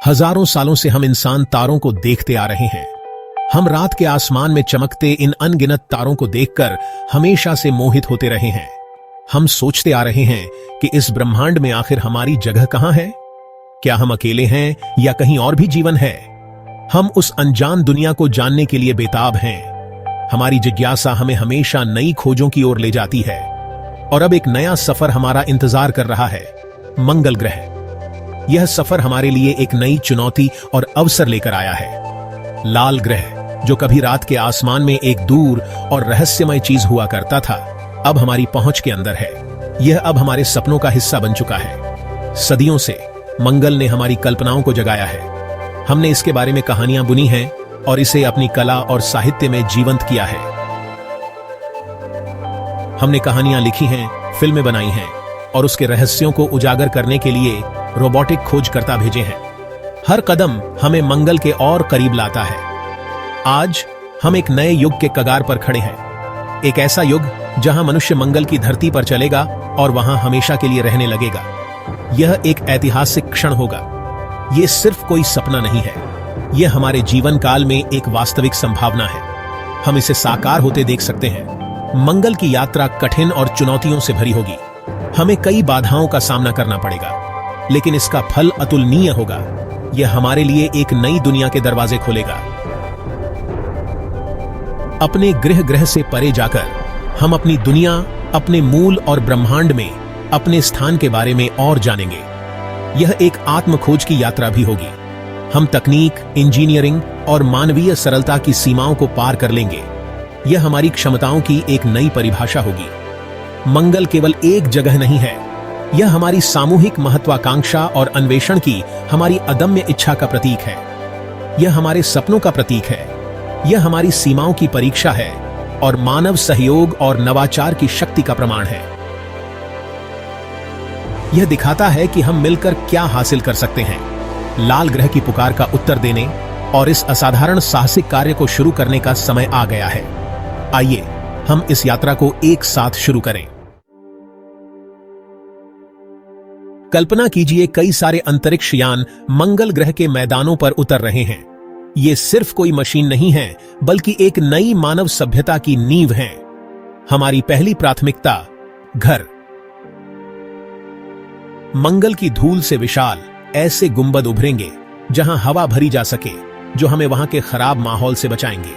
हजारों सालों से हम इंसान तारों को देखते आ रहे हैं। हम रात के आसमान में चमकते इन अनगिनत तारों को देखकर हमेशा से मोहित होते रहे हैं। हम सोचते आ रहे हैं कि इस ब्रह्मांड में आखिर हमारी जगह कहां है? क्या हम अकेले हैं या कहीं और भी जीवन है? हम उस अनजान दुनिया को जानने के लिए बेताब हैं। हमारी जिज्ञासा हमें हमेशा नई खोजों की ओर ले जाती है और अब एक नया सफर हमारा इंतजार कर रहा है, मंगल ग्रह। यह सफर हमारे लिए एक नई चुनौती और अवसर लेकर आया है। लाल ग्रह, जो कभी रात के आसमान में एक दूर और रहस्यमय चीज हुआ करता था, अब हमारी पहुंच के अंदर है। यह अब हमारे सपनों का हिस्सा बन चुका है। सदियों से मंगल ने हमारी कल्पनाओं को जगाया है। हमने इसके बारे में कहानियां बुनी हैं और इसे अपनी कला और साहित्य में जीवंत किया है। हमने कहानियां लिखी हैं, फिल्में बनाई हैं और उसके रहस्यों को उजागर करने के लिए रोबोटिक खोजकर्ता भेजे हैं। हर कदम हमें मंगल के और करीब लाता है। आज हम एक नए युग के कगार पर खड़े हैं। एक ऐसा युग जहां मनुष्य मंगल की धरती पर चलेगा और वहां हमेशा के लिए रहने लगेगा। यह एक ऐतिहासिक क्षण होगा। यह सिर्फ कोई सपना नहीं है, यह हमारे जीवन काल में एक वास्तविक संभावना है। हम इसे साकार होते देख सकते हैं। मंगल की यात्रा कठिन और चुनौतियों से भरी होगी। हमें कई बाधाओं का सामना करना पड़ेगा, लेकिन इसका फल अतुलनीय होगा। यह हमारे लिए एक नई दुनिया के दरवाजे खोलेगा। अपने ग्रह से परे जाकर हम अपनी दुनिया, अपने मूल और ब्रह्मांड में अपने स्थान के बारे में और जानेंगे। यह एक आत्मखोज की यात्रा भी होगी। हम तकनीक, इंजीनियरिंग और मानवीय सरलता की सीमाओं को पार कर लेंगे। यह हमारी क्षमताओं की एक नई परिभाषा होगी। मंगल केवल एक जगह नहीं है, यह हमारी सामूहिक महत्वाकांक्षा और अन्वेषण की हमारी अदम्य इच्छा का प्रतीक है। यह हमारे सपनों का प्रतीक है। यह हमारी सीमाओं की परीक्षा है और मानव सहयोग और नवाचार की शक्ति का प्रमाण है। यह दिखाता है कि हम मिलकर क्या हासिल कर सकते हैं। लाल ग्रह की पुकार का उत्तर देने और इस असाधारण साहसिक कार्य को शुरू करने का समय आ गया है। आइए हम इस यात्रा को एक साथ शुरू करें। कल्पना कीजिए, कई सारे अंतरिक्ष यान मंगल ग्रह के मैदानों पर उतर रहे हैं। ये सिर्फ कोई मशीन नहीं है, बल्कि एक नई मानव सभ्यता की नींव है। हमारी पहली प्राथमिकता, घर। मंगल की धूल से विशाल ऐसे गुंबद उभरेंगे जहां हवा भरी जा सके, जो हमें वहां के खराब माहौल से बचाएंगे।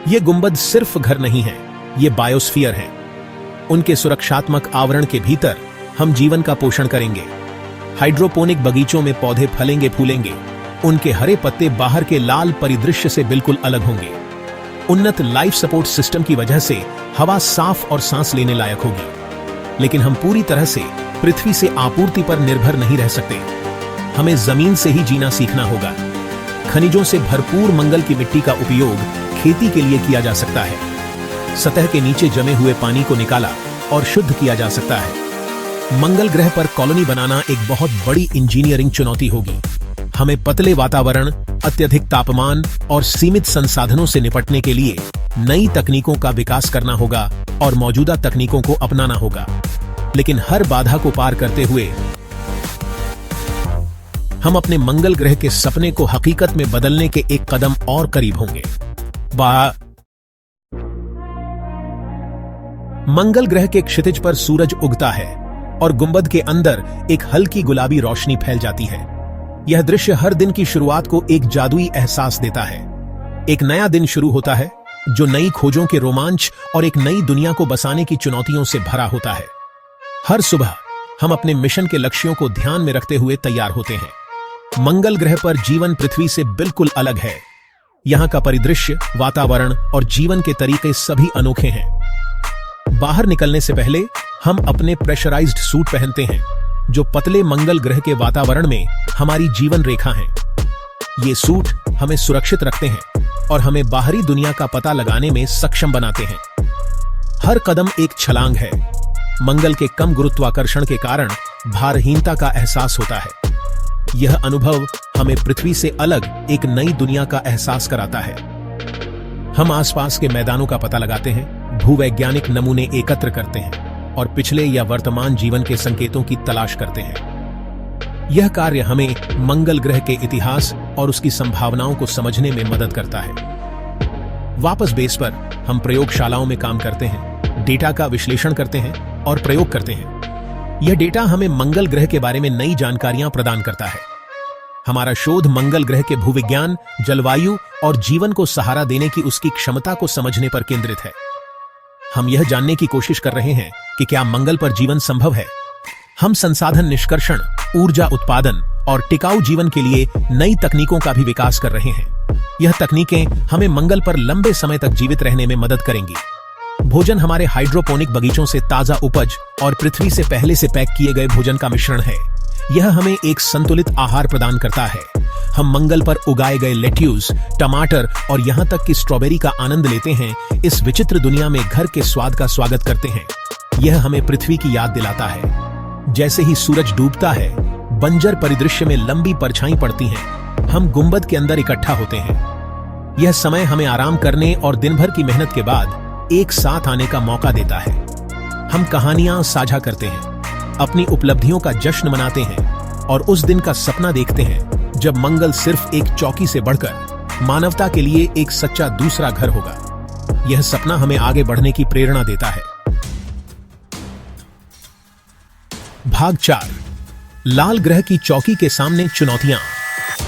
ये गुंबद सिर्फ घर नहीं है, ये बायोस्फीयर है। उनके सुरक्षात्मक आवरण के भीतर हम जीवन का पोषण करेंगे। हाइड्रोपोनिक बगीचों में पौधे फलेंगे फूलेंगे। उनके हरे पत्ते बाहर के लाल परिदृश्य से बिल्कुल अलग होंगे। उन्नत लाइफ सपोर्ट सिस्टम की वजह से हवा साफ और सांस लेने लायक होगी। लेकिन हम पूरी तरह से पृथ्वी से आपूर्ति पर निर्भर नहीं रह सकते। हमें जमीन से ही जीना सीखना होगा। खनिजों से भरपूर मंगल की मिट्टी का उपयोग खेती के लिए किया जा सकता है। सतह के नीचे जमे हुए पानी को निकाला और शुद्ध किया जा सकता है। मंगल ग्रह पर कॉलोनी बनाना एक बहुत बड़ी इंजीनियरिंग चुनौती होगी। हमें पतले वातावरण, अत्यधिक तापमान और सीमित संसाधनों से निपटने के लिए नई तकनीकों का विकास करना होगा और मौजूदा तकनीकों को अपनाना होगा। लेकिन हर बाधा को पार करते हुए हम अपने मंगल ग्रह के सपने को हकीकत में बदलने के एक कदम और करीब होंगे। मंगल ग्रह के क्षितिज पर सूरज उगता है और गुंबद के अंदर एक हल्की गुलाबी रोशनी फैल जाती है। यह दृश्य हर दिन की शुरुआत को एक जादुई एहसास देता है। एक नया दिन शुरू होता है, जो नई खोजों के रोमांच और एक नई दुनिया को बसाने की चुनौतियों से भरा होता है। हर सुबह हम अपने मिशन के लक्ष्यों को ध्यान में रखते हुए तैयार होते हैं। मंगल ग्रह पर जीवन पृथ्वी से बिल्कुल अलग है। यहाँ का परिदृश्य, वातावरण और जीवन के तरीके सभी अनोखे हैं। बाहर निकलने से पहले हम अपने प्रेशराइज्ड सूट पहनते हैं, जो पतले मंगल ग्रह के वातावरण में हमारी जीवन रेखा हैं। ये सूट हमें सुरक्षित रखते हैं और हमें बाहरी दुनिया का पता लगाने में सक्षम बनाते हैं। हर कदम एक छलांग है। मंगल के कम गुरुत्वाकर्षण के कारण भारहीनता का एहसास होता है। यह अनुभव हमें पृथ्वी से अलग एक नई दुनिया का एहसास कराता है। हम आसपास के मैदानों का पता लगाते हैं, भूवैज्ञानिक नमूने एकत्र करते हैं और पिछले या वर्तमान जीवन के संकेतों की तलाश करते हैं। यह कार्य हमें मंगल ग्रह के इतिहास और उसकी संभावनाओं को समझने में मदद करता है। वापस बेस पर हम प्रयोगशालाओं में काम करते हैं, डेटा का विश्लेषण करते हैं और प्रयोग करते हैं। यह डेटा हमें मंगल ग्रह के बारे में नई जानकारियां प्रदान करता है। हमारा शोध मंगल ग्रह के भूविज्ञान, जलवायु और जीवन को सहारा देने की उसकी क्षमता को समझने पर केंद्रित है। हम यह जानने की कोशिश कर रहे हैं कि क्या मंगल पर जीवन संभव है। हम संसाधन निष्कर्षण, ऊर्जा उत्पादन और टिकाऊ जीवन के लिए नई तकनीकों का भी विकास कर रहे हैं। यह तकनीकें हमें मंगल पर लंबे समय तक जीवित रहने में मदद करेंगी। भोजन हमारे हाइड्रोपोनिक बगीचों से ताजा उपज और पृथ्वी से पहले से पैक किए गए भोजन का मिश्रण है। यह हमें एक संतुलित आहार प्रदान करता है। हम मंगल पर उगाए गए लेट्यूस, टमाटर और यहाँ तक कि स्ट्रॉबेरी का आनंद लेते हैं। इस विचित्र दुनिया में घर के स्वाद का स्वागत करते हैं। यह हमें पृथ्वी की याद दिलाता है। जैसे ही सूरज डूबता है, बंजर परिदृश्य में लंबी परछाई पड़ती हैं। हम गुंबद के अंदर इकट्ठा होते हैं। यह समय हमें आराम करने और दिन भर की मेहनत के बाद एक साथ आने का मौका देता है। हम कहानियां साझा करते हैं, अपनी उपलब्धियों का जश्न मनाते हैं और उस दिन का सपना देखते हैं जब मंगल सिर्फ एक चौकी से बढ़कर मानवता के लिए एक सच्चा दूसरा घर होगा। यह सपना हमें आगे बढ़ने की प्रेरणा देता है। भाग 4, लाल ग्रह की चौकी के सामने चुनौतियां।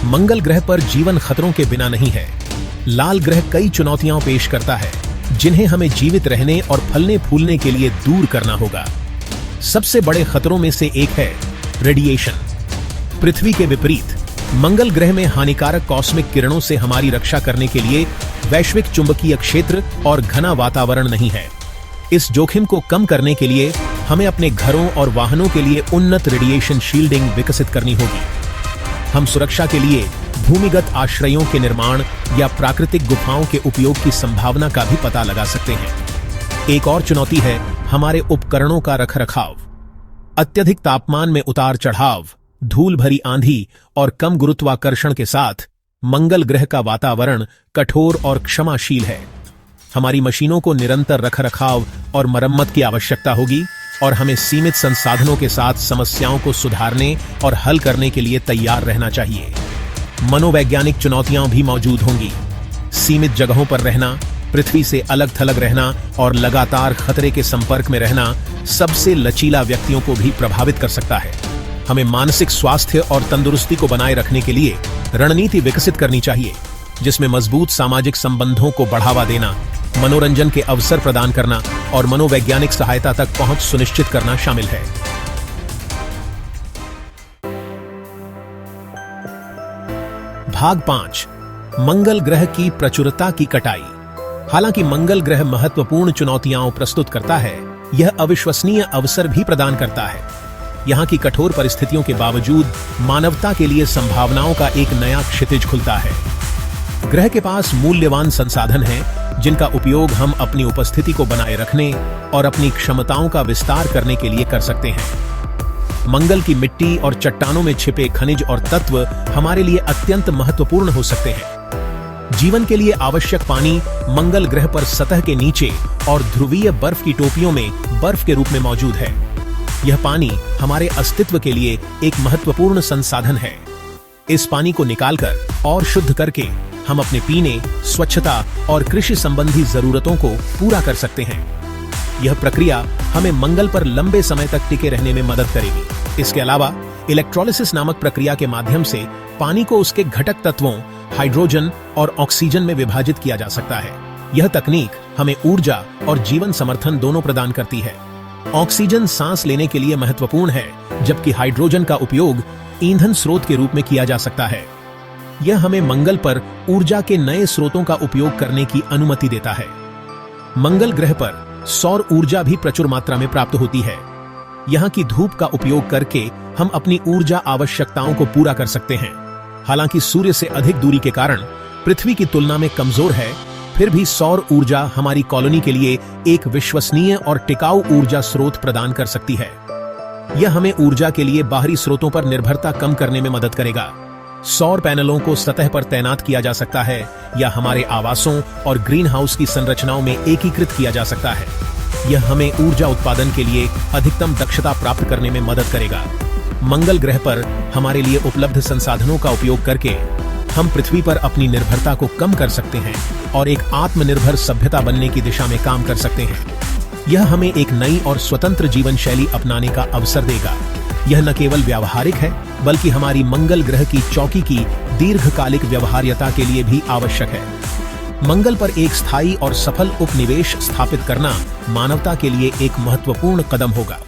मंगल ग्रह पर जीवन खतरों के बिना नहीं है। लाल ग्रह कई चुनौतियां पेश करता है जिन्हें हमें जीवित रहने और फलने फूलने के लिए दूर करना होगा। सबसे बड़े खतरों में से एक है रेडिएशन। पृथ्वी के विपरीत मंगल ग्रह में हानिकारक कॉस्मिक किरणों से हमारी रक्षा करने के लिए वैश्विक चुंबकीय क्षेत्र और घना वातावरण नहीं है। इस जोखिम को कम करने के लिए हमें अपने घरों और वाहनों के लिए उन्नत रेडिएशन शील्डिंग विकसित करनी होगी। हम सुरक्षा के लिए भूमिगत आश्रयों के निर्माण या प्राकृतिक गुफाओं के उपयोग की संभावना का भी पता लगा सकते हैं। एक और चुनौती है हमारे उपकरणों का रखरखाव। अत्यधिक तापमान में उतार चढ़ाव, धूल भरी आंधी और कम गुरुत्वाकर्षण के साथ मंगल ग्रह का वातावरण कठोर और क्षमाशील है। हमारी मशीनों को निरंतर रखरखाव और मरम्मत की आवश्यकता होगी और हमें सीमित संसाधनों के साथ समस्याओं को सुधारने और हल करने के लिए तैयार रहना चाहिए। मनोवैज्ञानिक चुनौतियां भी मौजूद होंगी। सीमित जगहों पर रहना, पृथ्वी से अलग थलग रहना और लगातार खतरे के संपर्क में रहना सबसे लचीला व्यक्तियों को भी प्रभावित कर सकता है। हमें मानसिक स्वास्थ्य और तंदुरुस्ती को बनाए रखने के लिए रणनीति विकसित करनी चाहिए, जिसमें मजबूत सामाजिक संबंधों को बढ़ावा देना, मनोरंजन के अवसर प्रदान करना और मनोवैज्ञानिक सहायता तक पहुंच सुनिश्चित करना शामिल है। भाग 5, मंगल ग्रह की प्रचुरता की कटाई। हालांकि मंगल ग्रह महत्वपूर्ण चुनौतियां प्रस्तुत करता है, यह अविश्वसनीय अवसर भी प्रदान करता है। यहां की कठोर परिस्थितियों के बावजूद मानवता के लिए संभावनाओं का एक नया क्षितिज खुलता है। ग्रह के पास मूल्यवान संसाधन हैं जिनका उपयोग हम अपनी उपस्थिति को बनाए रखने और अपनी क्षमताओं का विस्तार करने के लिए कर सकते हैं। मंगल की मिट्टी और चट्टानों में छिपे खनिज और तत्व हमारे लिए अत्यंत महत्वपूर्ण हो सकते हैं। जीवन के लिए आवश्यक पानी मंगल ग्रह पर सतह के नीचे और ध्रुवीय बर्फ की टोपियों में बर्फ के रूप में मौजूद है। यह पानी हमारे अस्तित्व के लिए एक महत्वपूर्ण संसाधन है। इस पानी को निकालकर और शुद्ध करके हम अपने पीने, स्वच्छता और कृषि संबंधी जरूरतों को पूरा कर सकते हैं। यह प्रक्रिया हमें मंगल पर लंबे समय तक टिके रहने में मदद करेगी। इसके अलावा इलेक्ट्रोलिसिस नामक प्रक्रिया के माध्यम से पानी को उसके घटक तत्वों हाइड्रोजन और ऑक्सीजन में विभाजित किया जा सकता है। यह तकनीक हमें ऊर्जा और जीवन समर्थन दोनों प्रदान करती है। ऑक्सीजन सांस लेने के लिए महत्वपूर्ण है, जबकि हाइड्रोजन का उपयोग ईंधन स्रोत के रूप में किया जा सकता है। यह हमें मंगल पर ऊर्जा के नए स्रोतों का उपयोग करने की अनुमति देता है। मंगल ग्रह पर सौर ऊर्जा भी प्रचुर मात्रा में प्राप्त होती है। यहाँ की धूप का उपयोग करके हम अपनी ऊर्जा आवश्यकताओं को पूरा कर सकते हैं। हालांकि सूर्य से अधिक दूरी के कारण पृथ्वी की तुलना में कमजोर है, फिर भी सौर ऊर्जा हमारी कॉलोनी के लिए एक विश्वसनीय और टिकाऊ ऊर्जा स्रोत प्रदान कर सकती है। यह हमें ऊर्जा के लिए बाहरी स्रोतों पर निर्भरता कम करने में मदद करेगा। सौर पैनलों को सतह पर तैनात किया जा सकता है या हमारे आवासों और ग्रीन हाउस की संरचनाओं में एकीकृत किया जा सकता है। यह हमें ऊर्जा उत्पादन के लिए अधिकतम दक्षता प्राप्त करने में मदद करेगा। मंगल ग्रह पर हमारे लिए उपलब्ध संसाधनों का उपयोग करके हम पृथ्वी पर अपनी निर्भरता को कम कर सकते हैं और एक आत्मनिर्भर सभ्यता बनने की दिशा में काम कर सकते हैं। यह हमें एक नई और स्वतंत्र जीवन शैली अपनाने का अवसर देगा। यह न केवल व्यावहारिक है, बल्कि हमारी मंगल ग्रह की चौकी की दीर्घकालिक व्यवहार्यता के लिए भी आवश्यक है। मंगल पर एक स्थायी और सफल उपनिवेश स्थापित करना मानवता के लिए एक महत्वपूर्ण कदम होगा।